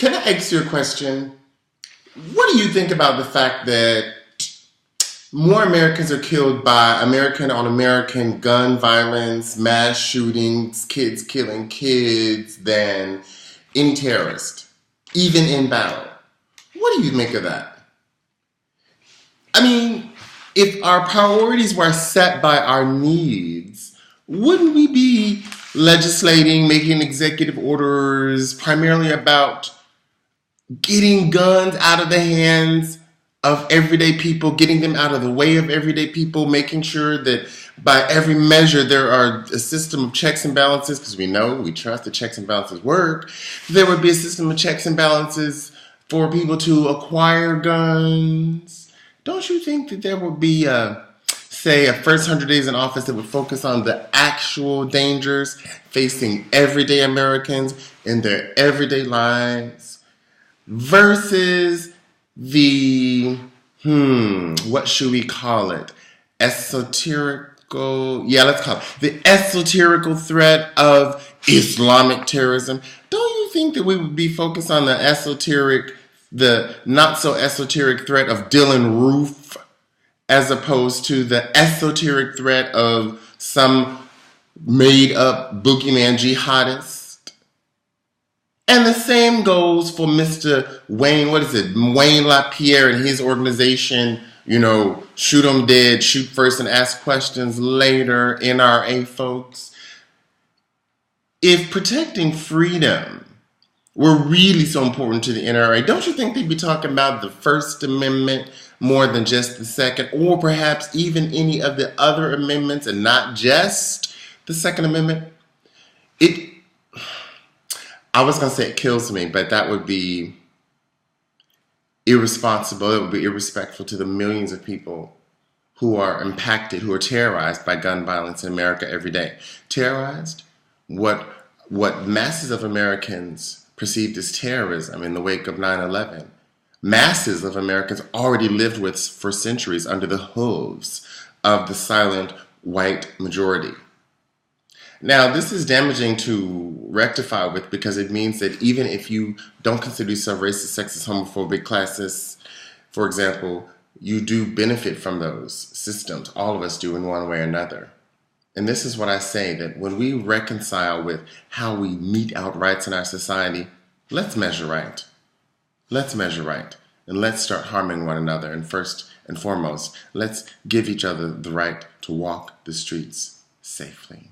Can I ask you a question? What do you think about the fact that more Americans are killed by American on American gun violence, mass shootings, kids killing kids than any terrorist, even in battle? What do you make of that? I mean, if our priorities were set by our needs, wouldn't we be legislating, making executive orders primarily about getting guns out of the hands of everyday people, getting them out of the way of everyday people, making sure that by every measure there are a system of checks and balances, because we trust that checks and balances work. There would be a system of checks and balances for people to acquire guns. Don't you think that there would be a first 100 days in office that would focus on the actual dangers facing everyday Americans in their everyday lives versus the, what should we call it? Esoterical, let's call it the esoterical threat of Islamic terrorism. Don't you think that we would be focused on the not so esoteric threat of Dylan Roof as opposed to the esoteric threat of some made up boogeyman jihadist? And the same goes for Mr. Wayne LaPierre and his organization, shoot 'em dead, shoot first and ask questions later, NRA folks. If protecting freedom were really so important to the NRA, don't you think they'd be talking about the First Amendment more than just the Second, or perhaps even any of the other amendments and not just the Second Amendment? I was going to say it kills me, but that would be irresponsible. It would be irrespectful to the millions of people who are impacted, who are terrorized by gun violence in America every day. Terrorized? What masses of Americans perceived as terrorism in the wake of 9/11, masses of Americans already lived with for centuries under the hooves of the silent white majority. Now, this is damaging to rectify with because it means that even if you don't consider yourself racist, sexist, homophobic, classist, for example, you do benefit from those systems. All of us do in one way or another. And this is what I say, that when we reconcile with how we mete out rights in our society, let's measure right. Let's measure right. And let's start harming one another. And first and foremost, let's give each other the right to walk the streets safely.